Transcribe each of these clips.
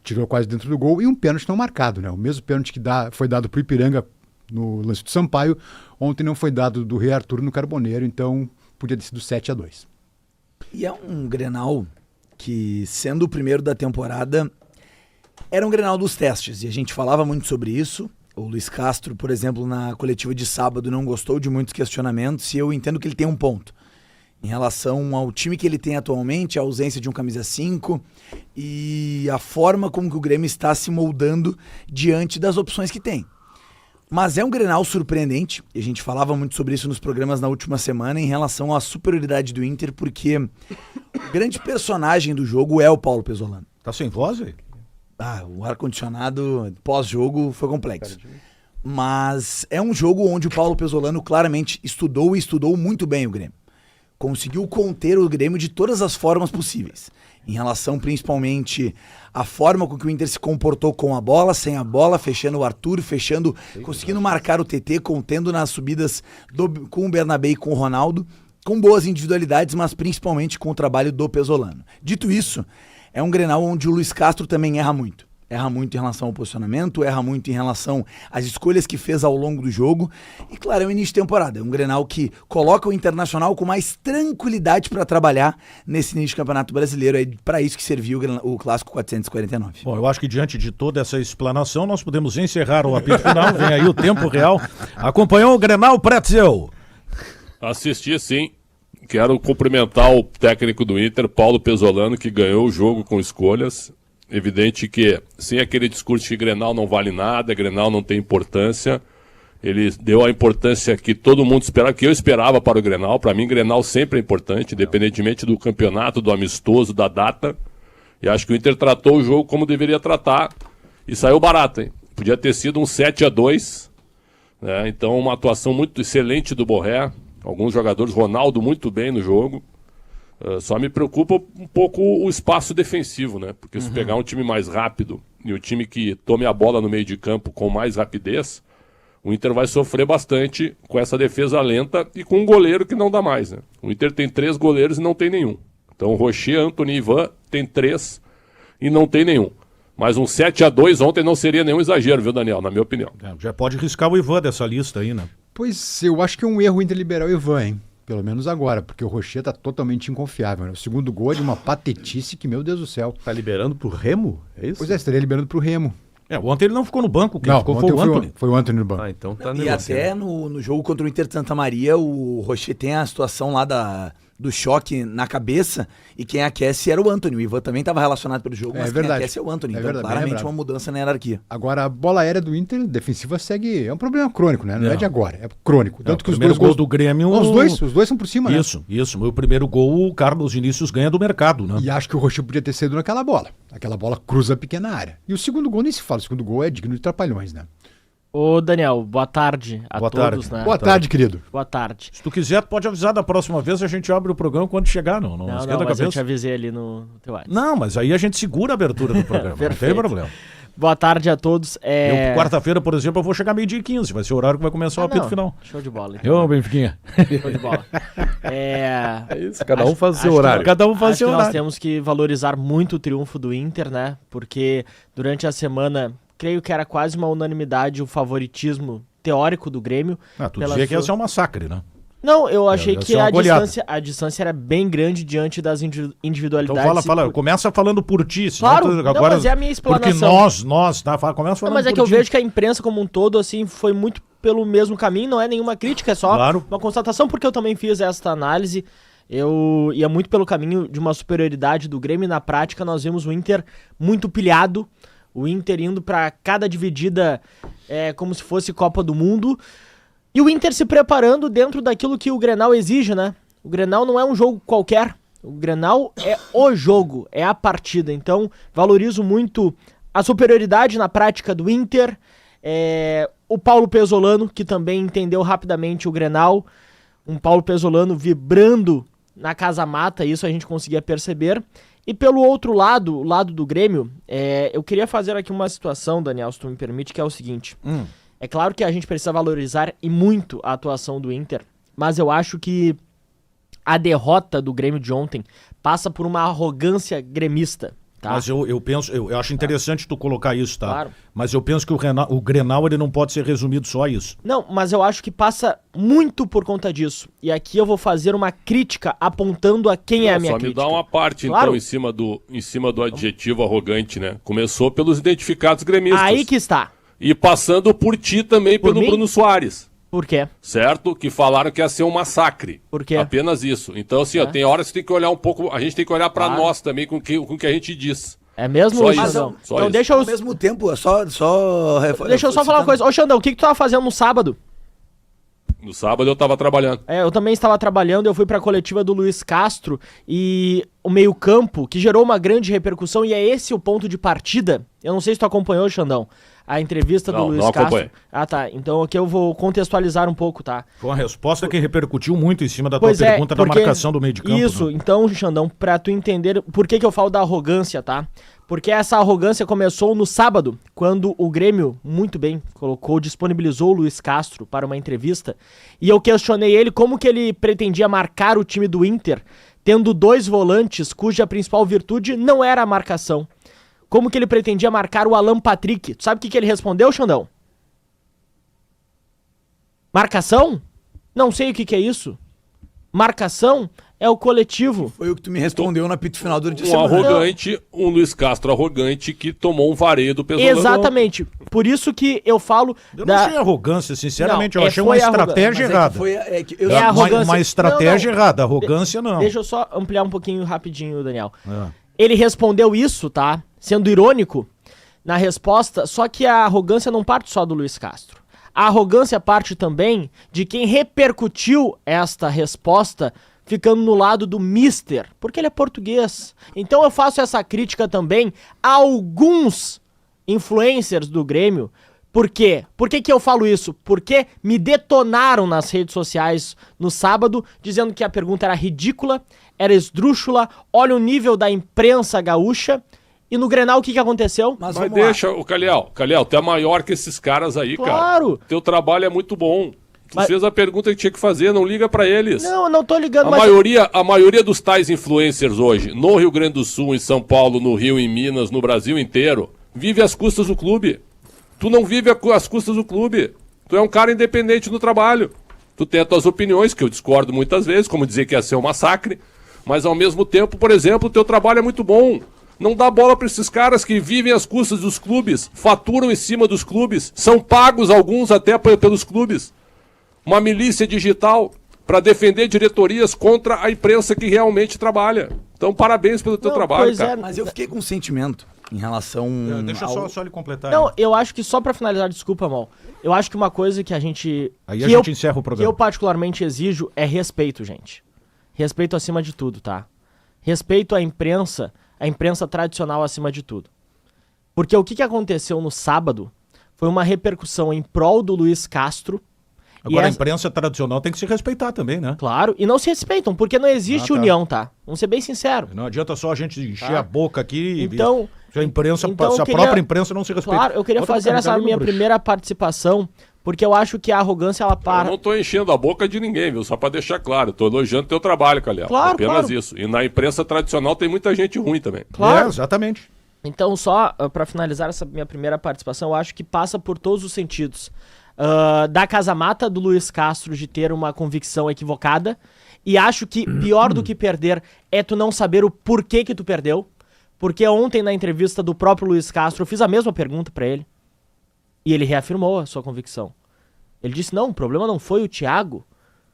tirou quase dentro do gol, e um pênalti não marcado, né? O mesmo pênalti que foi dado para o Ipiranga no lance do Sampaio, ontem não foi dado do Rei Arthur no Carboneiro, então podia ter sido 7-2. E é um Grenal que, sendo o primeiro da temporada, era um Grenal dos testes, e a gente falava muito sobre isso. O Luiz Castro, por exemplo, na coletiva de sábado não gostou de muitos questionamentos, e eu entendo que ele tem um ponto. Em relação ao time que ele tem atualmente, a ausência de um camisa 5 e a forma como que o Grêmio está se moldando diante das opções que tem. Mas é um Grenal surpreendente, e a gente falava muito sobre isso nos programas na última semana, em relação à superioridade do Inter, porque o grande personagem do jogo é o Paulo Pesolano. Tá sem voz, velho? O ar-condicionado pós-jogo foi complexo. Mas é um jogo onde o Paulo Pesolano claramente estudou muito bem o Grêmio. Conseguiu conter o Grêmio de todas as formas possíveis. Em relação principalmente à forma com que o Inter se comportou com a bola, sem a bola, fechando o Arthur, conseguindo marcar o TT, contendo nas subidas com o Bernabé e com o Ronaldo, com boas individualidades, mas principalmente com o trabalho do Pesolano. Dito isso, é um Grenal onde o Luiz Castro também erra muito. Erra muito em relação ao posicionamento, erra muito em relação às escolhas que fez ao longo do jogo. E claro, é o início de temporada. É um Grenal que coloca o Internacional com mais tranquilidade para trabalhar nesse início de Campeonato Brasileiro. É para isso que serviu o Clássico 449. Bom, eu acho que diante de toda essa explanação, nós podemos encerrar o apito final. Vem aí o tempo real. Acompanhou o Grenal, Pretzel? Assisti, sim. Quero cumprimentar o técnico do Inter, Paulo Pesolano, que ganhou o jogo com escolhas. Evidente que, sem aquele discurso que Grenal não vale nada, Grenal não tem importância, ele deu a importância que todo mundo esperava, que eu esperava para o Grenal. Para mim, Grenal sempre é importante, independentemente do campeonato, do amistoso, da data. E acho que o Inter tratou o jogo como deveria tratar e saiu barato, hein? Podia ter sido um 7-2, né? Então, uma atuação muito excelente do Borré. Alguns jogadores, Ronaldo muito bem no jogo. Só me preocupa um pouco o espaço defensivo, né? Porque se pegar um time mais rápido e um time que tome a bola no meio de campo com mais rapidez, o Inter vai sofrer bastante com essa defesa lenta e com um goleiro que não dá mais, né? O Inter tem 3 goleiros e não tem nenhum. Então o Rocher, Antony e Ivan tem 3 e não tem nenhum. Mas um 7-2 ontem não seria nenhum exagero, viu, Daniel? Na minha opinião. Já pode riscar o Ivan dessa lista aí, né? Pois eu acho que é um erro o Inter liberar o Ivan, hein? Pelo menos agora, porque o Rocher tá totalmente inconfiável, né? O segundo gol é de uma patetice que, meu Deus do céu. Tá liberando pro Remo? É isso? Pois é, estaria liberando pro Remo. Ontem ele não ficou no banco, quem ficou foi o Antony. Foi o Antony no banco. Então tá E até no jogo contra o Inter de Santa Maria, o Rocher tem a situação lá do choque na cabeça, e quem aquece era o Antony. O Ivan também estava relacionado pelo jogo, mas verdade. quem aquece é o Antony. É Então, verdade, claramente, uma mudança na hierarquia. Agora, a bola aérea do Inter, defensiva, segue... É um problema crônico, né? Não é de agora, é crônico. Tanto que o primeiro gol do Grêmio... Os dois são por cima, né? Isso. O primeiro gol, o Carlos Vinícius ganha do mercado, né? E acho que o Rocher podia ter sido naquela bola. Aquela bola cruza a pequena área. E o segundo gol nem se fala. O segundo gol é digno de trapalhões, né? Ô, Daniel, boa tarde a todos, né? Boa tarde, querido. Boa tarde. Se tu quiser, pode avisar da próxima vez, a gente abre o programa quando chegar, não esquenta a cabeça. Eu te avisei ali no teu WhatsApp. Não, mas aí a gente segura a abertura do programa, não tem problema. Boa tarde a todos. Eu, quarta-feira, por exemplo, eu vou chegar 12h15, vai ser o horário que vai começar o apito final. Show de bola. Então. Eu, Benfiquinha. Show de bola. É isso, cada um faz o seu horário. Cada um faz o seu horário. Nós temos que valorizar muito o triunfo do Inter, né? Porque durante a semana... Creio que era quase uma unanimidade o favoritismo teórico do Grêmio. Tu dizia que ia ser um massacre, né? Não, eu achei que a distância era bem grande diante das individualidades. Então fala, começa falando por ti. Claro, agora, mas é a minha explanação. Porque nós, tá? Começa falando por ti. Mas é que eu vejo que a imprensa como um todo, assim, foi muito pelo mesmo caminho, não é nenhuma crítica, é só uma constatação, porque eu também fiz esta análise. Eu ia muito pelo caminho de uma superioridade do Grêmio, e na prática nós vimos o Inter muito pilhado, o Inter indo para cada dividida como se fosse Copa do Mundo. E o Inter se preparando dentro daquilo que o Grenal exige, né? O Grenal não é um jogo qualquer. O Grenal é o jogo, é a partida. Então, valorizo muito a superioridade na prática do Inter. O Paulo Pesolano, que também entendeu rapidamente o Grenal. Um Paulo Pesolano vibrando na casa mata, isso a gente conseguia perceber. E pelo outro lado, o lado do Grêmio, eu queria fazer aqui uma situação, Daniel, se tu me permite, que é o seguinte. É claro que a gente precisa valorizar e muito a atuação do Inter, mas eu acho que a derrota do Grêmio de ontem passa por uma arrogância gremista. Tá? Mas eu penso, eu acho interessante tu colocar isso, tá? Claro. Mas eu penso que o Grenal ele não pode ser resumido só a isso. Não, mas eu acho que passa muito por conta disso. E aqui eu vou fazer uma crítica apontando a quem é a minha Só crítica. me dá uma parte, Claro. então, em cima do adjetivo arrogante, né? Começou pelos identificados gremistas. Aí que está. E passando por ti também, Por pelo mim? Bruno Soares. Por quê? Certo? Que falaram que ia ser um massacre. Por quê? Apenas isso. Então, assim, ó, tem horas que tem que olhar um pouco. A gente tem que olhar pra Claro. nós também com o que a gente diz. É mesmo, Só Xandão? isso, só Então isso. deixa eu... Ao mesmo tempo, Deixa eu só falar uma coisa. Ô, Xandão, o que tu tava fazendo no sábado? No sábado eu tava trabalhando. Eu também estava trabalhando, eu fui pra coletiva do Luiz Castro e o meio-campo, que gerou uma grande repercussão, e é esse o ponto de partida. Eu não sei se tu acompanhou, Xandão, a entrevista do Não, Luiz não Castro. acompanhei. Ah, tá. Então aqui eu vou contextualizar um pouco, tá? Foi uma resposta que repercutiu muito em cima da Pois tua pergunta da porque- marcação do meio de campo. Isso, né? então, Xandão, pra tu entender por que eu falo da arrogância, tá? Porque essa arrogância começou no sábado, quando o Grêmio, muito bem, disponibilizou o Luiz Castro para uma entrevista, e eu questionei ele como que ele pretendia marcar o time do Inter, tendo 2 volantes cuja principal virtude não era a marcação. Como que ele pretendia marcar o Alan Patrick? Tu sabe o que ele respondeu, Xandão? Marcação? Não sei o que é isso. Marcação é o coletivo. Foi o que tu me respondeu no apito final durante a Um semana. arrogante, um Luiz Castro arrogante que tomou um vareio do Pesolano. Exatamente. Por isso que eu falo Eu não achei arrogância, sinceramente, Não, eu achei foi uma arrogância. estratégia Mas é que errada. foi- é que eu- É arrogância. Uma estratégia Não, errada, arrogância não. Deixa eu só ampliar um pouquinho rapidinho, Daniel. É. Ele respondeu isso, tá? Sendo irônico na resposta, só que a arrogância não parte só do Luiz Castro. A arrogância parte também de quem repercutiu esta resposta ficando no lado do Mister, porque ele é português. Então eu faço essa crítica também a alguns influencers do Grêmio. Por quê? Por que eu falo isso? Porque me detonaram nas redes sociais no sábado, dizendo que a pergunta era ridícula, era esdrúxula, olha o nível da imprensa gaúcha. E no Grenal o que aconteceu? Mas Mas vamos lá. deixa, o Calhau, tu é maior que esses caras aí, cara. Claro. Teu trabalho é muito bom. Tu Mas- fez a pergunta que tinha que fazer, não liga pra eles. Não, eu não tô ligando, A maioria dos tais influencers hoje, no Rio Grande do Sul, em São Paulo, no Rio, em Minas, no Brasil inteiro, vive às custas do clube. Tu não vive às custas do clube. Tu é um cara independente no trabalho. Tu tem as tuas opiniões, que eu discordo muitas vezes, como dizer que ia ser um massacre, mas ao mesmo tempo, por exemplo, o teu trabalho é muito bom. Não dá bola pra esses caras que vivem às custas dos clubes, faturam em cima dos clubes, são pagos alguns até pelos clubes. Uma milícia digital para defender diretorias contra a imprensa que realmente trabalha. Então, parabéns pelo teu Não, trabalho, pois cara. é. Mas eu fiquei com um sentimento em relação Deixa ao... só ele completar. Não, aí. eu acho que só pra finalizar, desculpa, Mal. Eu acho que uma coisa que a gente... Aí que a gente encerra o programa. Que eu particularmente exijo é respeito, gente. Respeito acima de tudo, tá? Respeito à imprensa tradicional acima de tudo. Porque o que aconteceu no sábado foi uma repercussão em prol do Luiz Castro. Agora, e a imprensa tradicional tem que se respeitar também, né? Claro, e não se respeitam, porque não existe tá. união, tá? Vamos ser bem sinceros. Não adianta só a gente encher Tá. a boca aqui Então, se a imprensa, então se a eu queria- própria imprensa não se respeita. claro, eu queria Bota fazer pra essa carregar minha no bruxo. primeira participação, porque eu acho que a arrogância, ela Eu para... não tô enchendo a boca de ninguém, viu? Só pra deixar claro. Eu tô elogiando teu trabalho, Calhau. Claro, Apenas claro. isso. E na imprensa tradicional tem muita gente ruim também. Claro. É, exatamente. Então, só pra finalizar essa minha primeira participação, eu acho que passa por todos os sentidos. Da casa-mata do Luiz Castro de ter uma convicção equivocada. E acho que pior do que perder é tu não saber o porquê que tu perdeu. Porque ontem, na entrevista do próprio Luiz Castro, eu fiz a mesma pergunta pra ele. E ele reafirmou a sua convicção. Ele disse, não, o problema não foi o Thiago.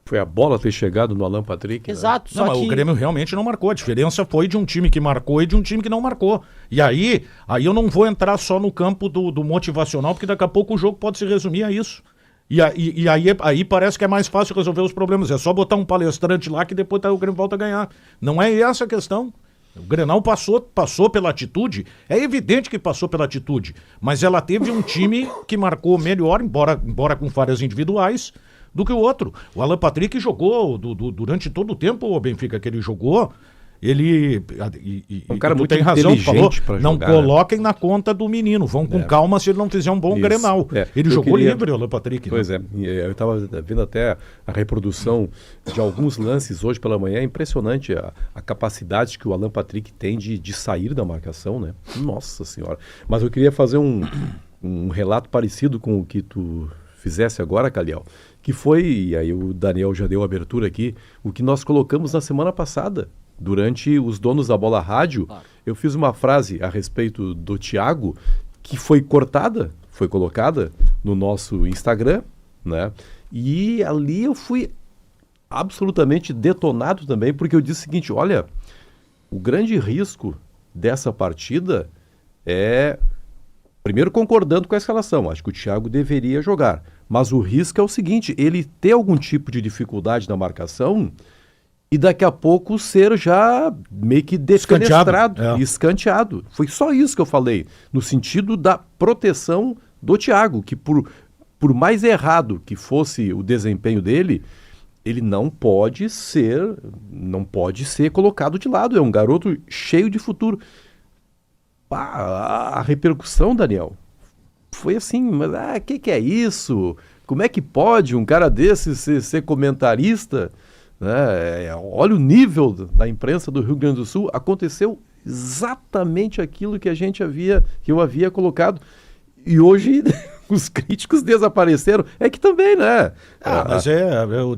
Foi a bola ter chegado no Alan Patrick. né? Exato, Não, só mas que... o Grêmio realmente não marcou. A diferença foi de um time que marcou e de um time que não marcou. E aí eu não vou entrar só no campo do motivacional, porque daqui a pouco o jogo pode se resumir a isso. E aí parece que é mais fácil resolver os problemas. É só botar um palestrante lá que depois o Grêmio volta a ganhar. Não é essa a questão. O Grenal passou pela atitude. É evidente que passou pela atitude. Mas ela teve um time que marcou melhor, embora com falhas individuais, do que o outro. O Alan Patrick jogou durante todo o tempo, o Benfica, que ele jogou. ele... Um cara tu muito tem razão, tu falou, inteligente pra não jogar, coloquem na conta do menino, vão com calma se ele não fizer um bom Isso. Grenal. Ele Eu jogou queria- livre, o Alan Patrick. Pois é, e eu estava vendo até a reprodução de alguns lances hoje pela manhã. É impressionante a capacidade que o Alan Patrick tem de sair da marcação, né? Nossa Senhora. Mas eu queria fazer um relato parecido com o que tu fizesse agora, Caliel, que foi, e aí o Daniel já deu a abertura aqui, o que nós colocamos na semana passada, durante os Donos da Bola Rádio. Eu fiz uma frase a respeito do Thiago, que foi cortada, foi colocada no nosso Instagram, né? E ali eu fui absolutamente detonado também, porque eu disse o seguinte, olha, o grande risco dessa partida é, primeiro concordando com a escalação, acho que o Thiago deveria jogar, mas o risco é o seguinte, ele ter algum tipo de dificuldade na marcação e daqui a pouco ser já meio que defenestrado, escanteado. Foi só isso que eu falei, no sentido da proteção do Thiago, que por mais errado que fosse o desempenho dele, ele não pode ser colocado de lado. É um garoto cheio de futuro. A repercussão, Daniel, foi assim, mas que é isso? Como é que pode um cara desse ser comentarista? Olha o nível da imprensa do Rio Grande do Sul. Aconteceu exatamente aquilo que eu havia colocado. E hoje os críticos desapareceram. É que também, né? Mas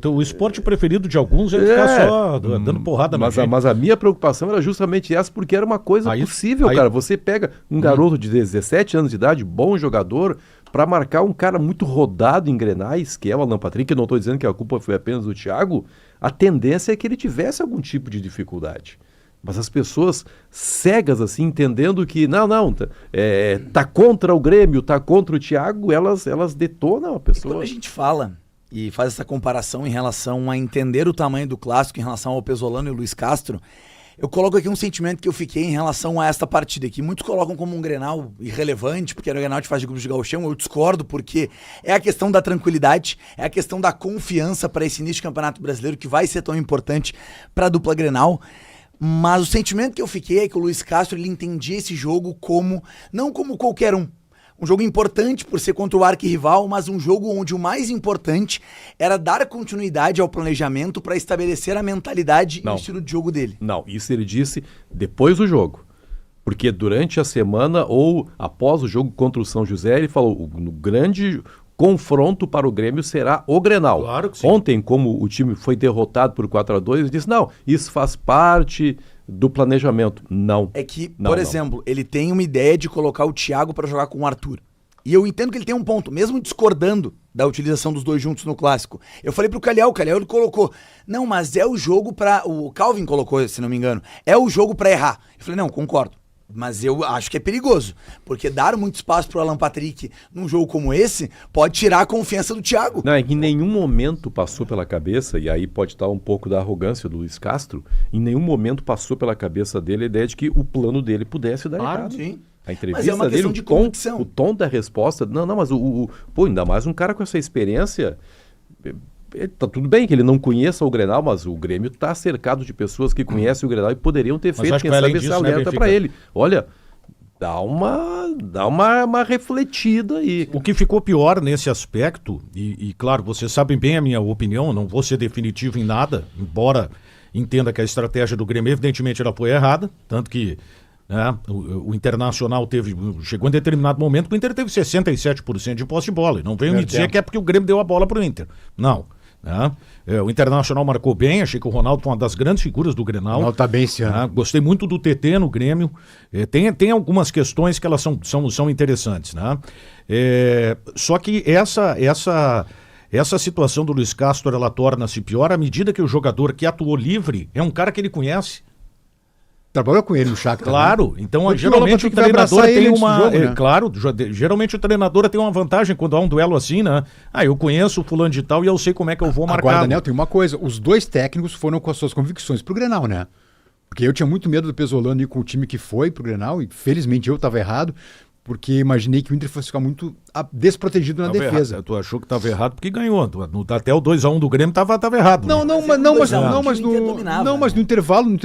o esporte preferido de alguns é ficar só dando porrada na gente. Mas a minha preocupação era justamente essa, porque era uma coisa possível, cara. Você pega um garoto de 17 anos de idade, bom jogador, para marcar um cara muito rodado em grenais, que é o Alan Patrick. Eu não estou dizendo que a culpa foi apenas do Thiago. A tendência é que ele tivesse algum tipo de dificuldade. Mas as pessoas cegas, assim, entendendo que, tá contra o Grêmio, tá contra o Thiago, elas detonam a pessoa. Quando a gente fala e faz essa comparação em relação a entender o tamanho do clássico, em relação ao Pesolano e o Luiz Castro, eu coloco aqui um sentimento que eu fiquei em relação a esta partida, que muitos colocam como um Grenal irrelevante, porque era o Grenal de fase de grupos de gauchão. Eu discordo, porque é a questão da tranquilidade, é a questão da confiança para esse início de Campeonato Brasileiro, que vai ser tão importante para a dupla Grenal. Mas o sentimento que eu fiquei é que o Luiz Castro, ele entendia esse jogo não como qualquer um jogo importante por ser contra o arquirrival, mas um jogo onde o mais importante era dar continuidade ao planejamento para estabelecer a mentalidade e o estilo de jogo dele. Não, isso ele disse depois do jogo. Porque durante a semana ou após o jogo contra o São José, ele falou, no grande confronto para o Grêmio será o Grenal. Claro que sim. Ontem, como o time foi derrotado por 4-2, ele disse, não, isso faz parte do planejamento. Não. É que, por exemplo, ele tem uma ideia de colocar o Thiago para jogar com o Arthur. E eu entendo que ele tem um ponto, mesmo discordando da utilização dos dois juntos no Clássico. Eu falei pro Caliel, ele colocou, não, mas é o jogo pra... O Calvin colocou, se não me engano, é o jogo pra errar. Eu falei, não, concordo. Mas eu acho que é perigoso, porque dar muito espaço pro Alan Patrick num jogo como esse pode tirar a confiança do Thiago. Não, é que em nenhum momento passou pela cabeça, e aí pode estar um pouco da arrogância do Luiz Castro, em nenhum momento passou pela cabeça dele a ideia de que o plano dele pudesse dar errado. Sim. A entrevista mas é uma questão dele, de o tom da resposta, mas ainda mais um cara com essa experiência... Tá tudo bem que ele não conheça o Grenal, mas o Grêmio está cercado de pessoas que conhecem o Grenal e poderiam ter feito, quem sabe, esse alerta para ele. Olha, dá uma refletida aí. O que ficou pior nesse aspecto, e claro, vocês sabem bem a minha opinião, não vou ser definitivo em nada, embora entenda que a estratégia do Grêmio evidentemente ela foi errada, tanto que o Internacional chegou em determinado momento que o Inter teve 67% de posse de bola, e não veio me dizer que é porque o Grêmio deu a bola para o Inter. Não. O Internacional marcou bem, achei que o Ronaldo foi uma das grandes figuras do Grenal. O Ronaldo tá bem esse ano. Gostei muito do TT no Grêmio. Tem algumas questões que elas são interessantes, né? Só que essa situação do Luiz Castro, ela torna-se pior à medida que o jogador que atuou livre é um cara que ele conhece. Trabalhou com ele no Shakhtar. Claro, né? então geralmente o treinador tem uma... jogo, né? Claro, geralmente o treinador tem uma vantagem quando há um duelo assim, né? Eu conheço o fulano de tal e eu sei como é que eu vou marcar. Agora, Daniel, tem uma coisa, os dois técnicos foram com as suas convicções pro Grenal, né? Porque eu tinha muito medo do Pesolano ir com o time que foi pro Grenal, e felizmente eu estava errado, porque imaginei que o Inter fosse ficar muito desprotegido na defesa. Tu achou que estava errado porque ganhou. Até o 2-1 do Grêmio estava errado. Mas no intervalo,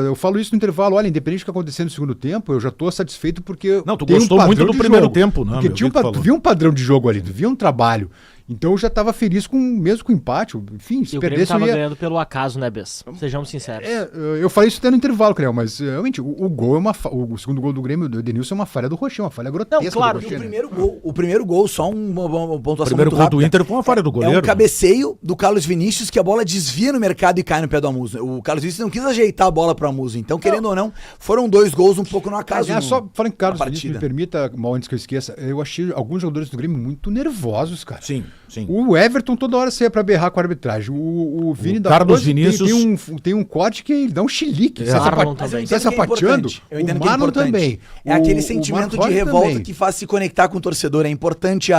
eu falo isso no intervalo. Olha, independente do que acontecer no segundo tempo, eu já tô satisfeito porque. Não, tu gostou muito do primeiro tempo, né? Porque tu viu um padrão de jogo ali, tu viu um trabalho. Então eu já estava feliz mesmo com o empate. Enfim, se e perdesse. O Grêmio estava ganhando pelo acaso, né, Bess? Sejamos sinceros. Eu falei isso até no intervalo, Creu, mas realmente o gol o segundo gol do Grêmio, do Edenilson, é uma falha do Rocher, uma falha grotesca. Não, claro, do Rocher, o primeiro gol, só uma pontuação. O primeiro gol do Inter foi uma falha do goleiro. É um cabeceio do Carlos Vinícius que a bola desvia no mercado e cai no pé do Amuso. O Carlos Vinícius não quis ajeitar a bola pro Amuso. Então, querendo ou não, foram 2 gols um pouco no acaso. Só falando que Carlos Vinícius, me permita, mal antes que eu esqueça, eu achei alguns jogadores do Grêmio muito nervosos, cara. Sim. O Everton toda hora saia pra berrar com a arbitragem. O Vini da Carlos Vinícius tem um corte que ele dá um chilique. Sai é sapateando. O Marlon também. É aquele sentimento de revolta também, que faz se conectar com o torcedor. É importante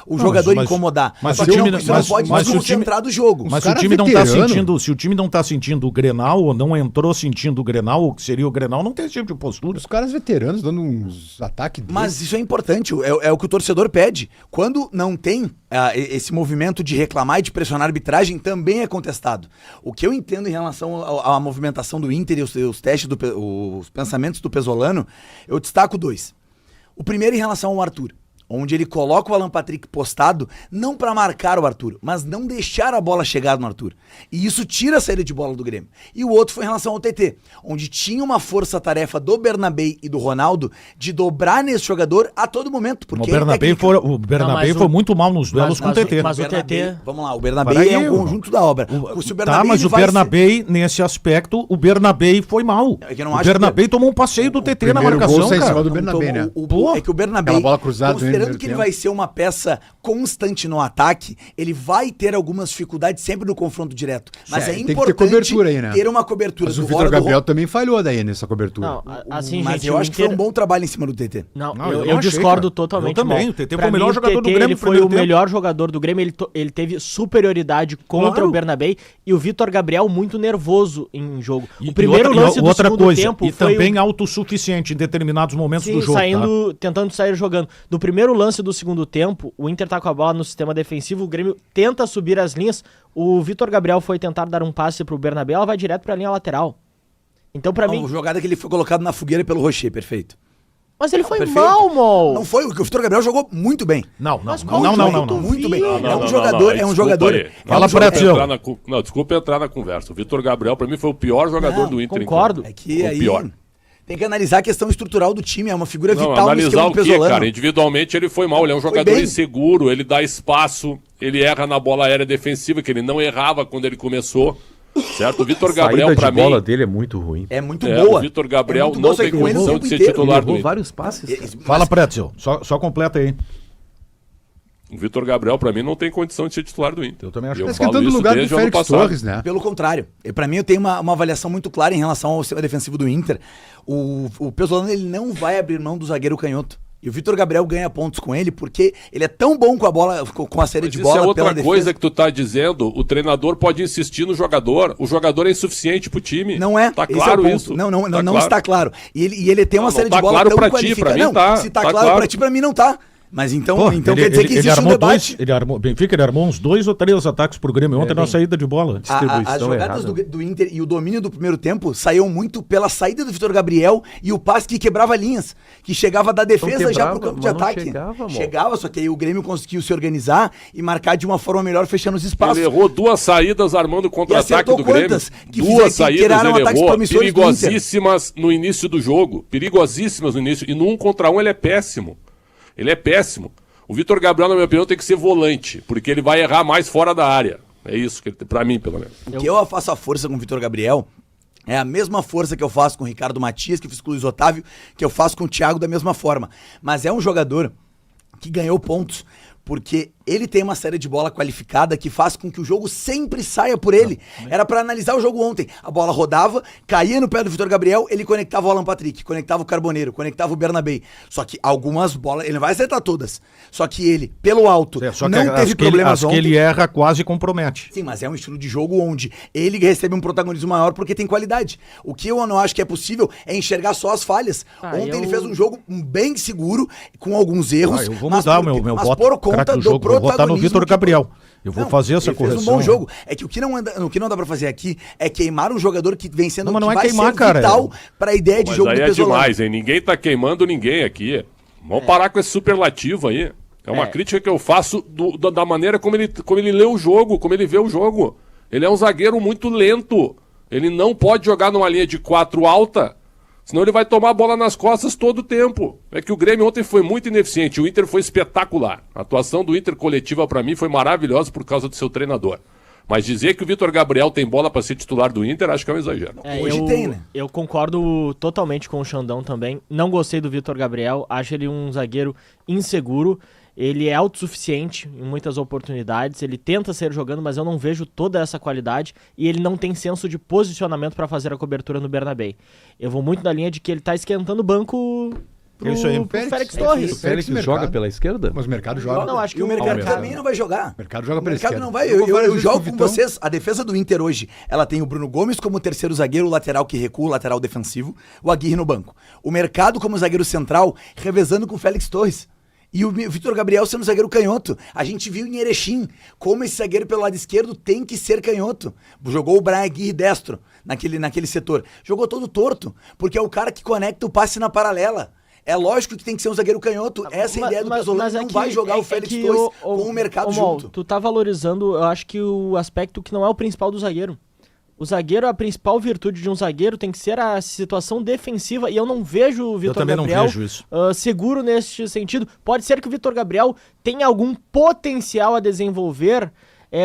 o jogador incomodar. Mas o time não pode desconcentrar do jogo. Mas se o time não tá sentindo, se o time não tá sentindo o Grenal ou não entrou sentindo o Grenal, ou que seria o Grenal, não tem esse tipo de postura. Os caras veteranos dando uns ataques desses. Mas isso é importante, é o que o torcedor pede. Quando não tem esse movimento de reclamar e de pressionar a arbitragem, também é contestado. O que eu entendo em relação à movimentação do Inter e os testes, os pensamentos do Pesolano, eu destaco 2. O primeiro em relação ao Arthur, onde ele coloca o Alan Patrick postado, não para marcar o Arthur, mas não deixar a bola chegar no Arthur. E isso tira a saída de bola do Grêmio. E o outro foi em relação ao TT, onde tinha uma força-tarefa do Bernabé e do Ronaldo de dobrar nesse jogador a todo momento. Porque o Bernabé foi muito mal nos duelos com o TT. Mas o TT... Vamos lá, o Bernabé é um conjunto da obra. Mas o Bernabé, nesse aspecto, o Bernabé foi mal. O Bernabé tomou um passeio do TT na marcação, cara. Do Bernabé, né? É que o Bernabé, bola cruzada, considerando que ele vai ser uma peça constante no ataque, ele vai ter algumas dificuldades sempre no confronto direto. Mas é importante ter cobertura aí, né? Ter uma cobertura. Mas o Vitor Gabriel também falhou daí nessa cobertura. Não, assim, mas gente, eu acho que foi um bom trabalho em cima do TT. Eu discordo totalmente. Eu também. O TT foi o melhor jogador do Grêmio. Ele foi o melhor jogador do Grêmio. Ele teve superioridade contra o Bernabé e o Vitor Gabriel muito nervoso em jogo. O primeiro lance do segundo tempo foi também autossuficiente em determinados momentos do jogo. Tentando sair jogando. Do primeiro lance do segundo tempo, o Inter tá com a bola no sistema defensivo, o Grêmio tenta subir as linhas, o Vitor Gabriel foi tentar dar um passe pro Bernabé, ela vai direto pra linha lateral. Então pra mim... A jogada que ele foi colocado na fogueira pelo Rocher, perfeito. Mas ele foi mal, Mol. Não foi, o Vitor Gabriel jogou muito bem. Não. Muito bem. É um jogador... Fala pra ti. Desculpa entrar na conversa. O Vitor Gabriel, pra mim, foi o pior jogador do Inter. Concordo. É que aí... pior. Tem que analisar a questão estrutural do time, é uma figura vital no analisar esquema do Pesolano. Cara, individualmente ele foi mal, ele é um jogador inseguro, ele dá espaço, ele erra na bola aérea defensiva, que ele não errava quando ele começou, certo? O Vitor Gabriel, pra mim... A bola dele é muito ruim. É muito boa. O Vitor Gabriel não tem condição de ser titular do Inter. Vários passes. Fala, Pretzel, só completa aí. O Vitor Gabriel, pra mim, não tem condição de ser titular do Inter. Eu também acho. Tá esquentando no lugar do Félix Torres, né? Pelo contrário. Pra mim, eu tenho uma avaliação muito clara em relação ao sistema defensivo do Inter. O Pesolano, ele não vai abrir mão do zagueiro canhoto. E o Vitor Gabriel ganha pontos com ele porque ele é tão bom com a bola, com a série de bola. Isso é outra coisa que tu tá dizendo. O treinador pode insistir no jogador. O jogador é insuficiente pro time. Não é. Tá claro isso. Não está claro. E ele tem uma série de bola tão qualificada. Não, tá, se tá claro pra ti, pra mim não tá. Mas então quer dizer que existe um debate. Benfica, ele armou uns 2 ou 3 ataques pro Grêmio ontem na saída de bola. As jogadas do Inter e o domínio do primeiro tempo saíam muito pela saída do Vitor Gabriel e o passe que quebrava linhas, que chegava da defesa já pro campo de ataque. Chegava, só que aí o Grêmio conseguiu se organizar e marcar de uma forma melhor, fechando os espaços. Ele errou 2 saídas armando o contra-ataque do Grêmio. Que 2 saídas ele errou, perigosíssimas no início do jogo. Perigosíssimas no início. E no 1 contra 1 ele é péssimo. Ele é péssimo. O Vitor Gabriel, na minha opinião, tem que ser volante, porque ele vai errar mais fora da área. É isso, pra mim, pelo menos. O que eu faço a força com o Vitor Gabriel é a mesma força que eu faço com o Ricardo Matias, que eu fiz com o Luiz Otávio, que eu faço com o Thiago da mesma forma. Mas é um jogador que ganhou pontos, porque ele tem uma saída de bola qualificada que faz com que o jogo sempre saia por ele. Era pra analisar o jogo ontem. A bola rodava, caía no pé do Vitor Gabriel, ele conectava o Alan Patrick, conectava o Carboneiro, conectava o Bernabé. Só que algumas bolas, ele não vai acertar todas. Só que ele, pelo alto, não teve problemas ontem. As que ele erra quase compromete. Sim, mas é um estilo de jogo onde ele recebe um protagonismo maior porque tem qualidade. O que eu não acho que é possível é enxergar só as falhas. Ontem ele fez um jogo bem seguro, com alguns erros. Eu vou mudar meu voto por conta do jogo. Eu vou votar no Vitor Gabriel. Eu vou fazer essa correção. Fez um bom jogo. É que o que não dá pra fazer aqui é queimar um jogador que vem sendo não é queimar, cara, vital pra ideia de jogo do Pesolano. Mas aí é demais, hein? Ninguém tá queimando ninguém aqui. Vamos parar com esse superlativo aí. É uma crítica que eu faço da maneira como ele lê o jogo, como ele vê o jogo. Ele é um zagueiro muito lento. Ele não pode jogar numa linha de 4 alta, senão ele vai tomar a bola nas costas todo o tempo. É que o Grêmio ontem foi muito ineficiente, o Inter foi espetacular. A atuação do Inter coletiva pra mim foi maravilhosa por causa do seu treinador. Mas dizer que o Vitor Gabriel tem bola pra ser titular do Inter, acho que é um exagero. Hoje tem, né? Eu concordo totalmente com o Xandão também. Não gostei do Vitor Gabriel, acho ele um zagueiro inseguro. Ele é autossuficiente em muitas oportunidades, ele tenta sair jogando, mas eu não vejo toda essa qualidade e ele não tem senso de posicionamento para fazer a cobertura no Bernabé. Eu vou muito na linha de que ele tá esquentando o banco pro Félix Torres. O Félix joga pela esquerda? Mas o mercado joga. Não, acho que o mercado também não vai jogar. O mercado joga pela esquerda. Não vai. Eu jogo com vocês. A defesa do Inter hoje, ela tem o Bruno Gomes como terceiro zagueiro, o lateral que recua, o lateral defensivo, o Aguirre no banco. O mercado como zagueiro central, revezando com o Félix Torres. E o Vitor Gabriel sendo zagueiro canhoto. A gente viu em Erechim como esse zagueiro pelo lado esquerdo tem que ser canhoto. Jogou o Brian Aguirre destro naquele setor. Jogou todo torto, porque é o cara que conecta o passe na paralela. É lógico que tem que ser um zagueiro canhoto. Essa é a ideia do Pesolano. Não vai jogar o Félix Torres com o mercado junto. Tu tá valorizando, eu acho que o aspecto que não é o principal do zagueiro. O zagueiro, a principal virtude de um zagueiro tem que ser a situação defensiva, e eu não vejo o Vitor Gabriel seguro nesse sentido. Pode ser que o Vitor Gabriel tenha algum potencial a desenvolver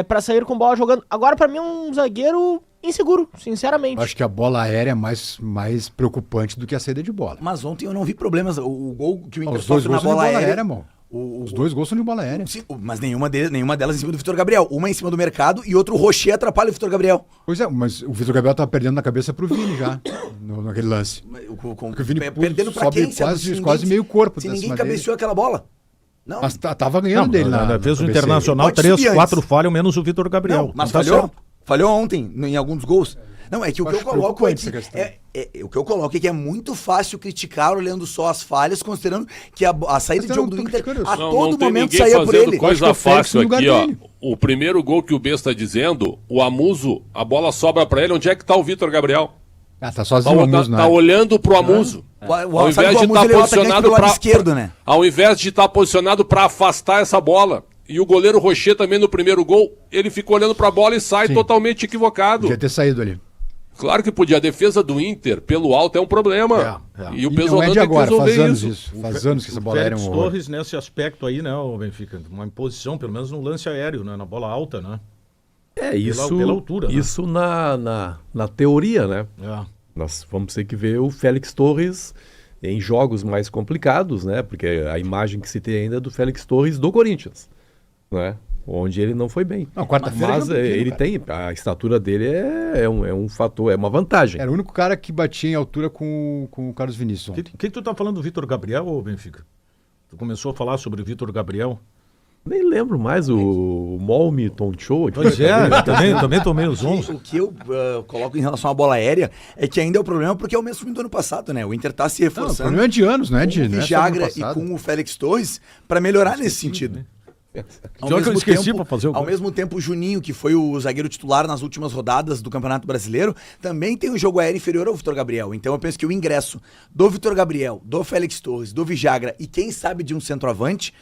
para sair com bola jogando. Agora, para mim, é um zagueiro inseguro, sinceramente. Acho que a bola aérea é mais preocupante do que a saída de bola. Mas ontem eu não vi problemas. O gol que o Inter sofre na bola aérea, irmão. Os dois gols são de bola aérea. Sim, mas nenhuma delas em cima do Vitor Gabriel. Uma em cima do mercado e outro, o Rocher, atrapalha o Vitor Gabriel. Pois é, mas o Vitor Gabriel tá perdendo na cabeça pro Vini já, naquele lance. Porque o Vini perdendo pra sobe quem? quase meio corpo. Se ninguém cabeceou aquela bola. Não. Mas tava ganhando dele na fez o Internacional 3-4 falham, menos o Vitor Gabriel. Não, mas falhou ontem em alguns dos gols. Não, é que o que eu coloco o que eu coloco é que é muito fácil criticar olhando só as falhas, considerando que a saída de jogo do Inter a todo momento saía por ele. Coisa fácil aqui, ó. O primeiro gol que o B está dizendo, o Amuso, a bola sobra pra ele, onde é que tá o Vitor Gabriel? Tá sozinho o Amuso, tá olhando pro Amuso. Ao invés de estar posicionado para esquerdo, né? Ao invés de estar posicionado para afastar essa bola. E o goleiro Rocher também no primeiro gol, ele ficou olhando pra bola e sai totalmente equivocado. Podia ter saído ali. Claro que podia. A defesa do Inter, pelo alto, é um problema. E o Pesolano tem que resolver isso. Faz anos que essa bola aérea é um horror. Torres, nesse aspecto aí, né, o Benfica? Uma imposição, pelo menos no lance aéreo, né? Na bola alta, né? Pela altura. Isso na teoria, né? Nós vamos ter que ver o Félix Torres em jogos mais complicados, né? Porque a imagem que se tem ainda é do Félix Torres do Corinthians, né? Onde ele não foi bem. Não, quarta-feira mas ele tem, a estatura dele é um fator, é uma vantagem. Era o único cara que batia em altura com o Carlos Vinícius. O que tu tá falando do Vitor Gabriel, ou Benfica? Tu começou a falar sobre o Vitor Gabriel? Nem lembro mais, o Mol me tonchou. Pois é, também tomei os 11. O que eu coloco em relação à bola aérea é que ainda é o problema porque é o mesmo time do ano passado, né? O Inter tá se reforçando. O problema é de anos, né? Com o Vijagra e com o Félix Torres para melhorar nesse sentido. Né? Ao mesmo tempo, o Juninho, que foi o zagueiro titular nas últimas rodadas do Campeonato Brasileiro, também tem um jogo aéreo inferior ao Vitor Gabriel. Então eu penso que o ingresso do Vitor Gabriel, do Félix Torres, do Vijagra e quem sabe de um centroavante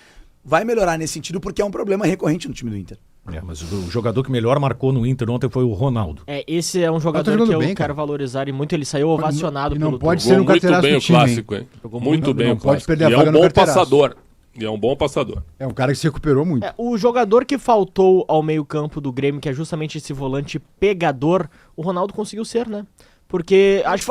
vai melhorar nesse sentido porque é um problema recorrente no time do Inter. Mas o jogador que melhor marcou no Inter ontem foi o Ronaldo. Esse é um jogador que eu quero valorizar e muito. Ele saiu ovacionado pelo não pode ser um muito bem o clássico, hein? Muito bem o clássico. E é um bom passador. E é um bom passador. É um cara que se recuperou muito. O jogador que faltou ao meio-campo do Grêmio, que é justamente esse volante pegador, o Ronaldo conseguiu ser, né? Porque acho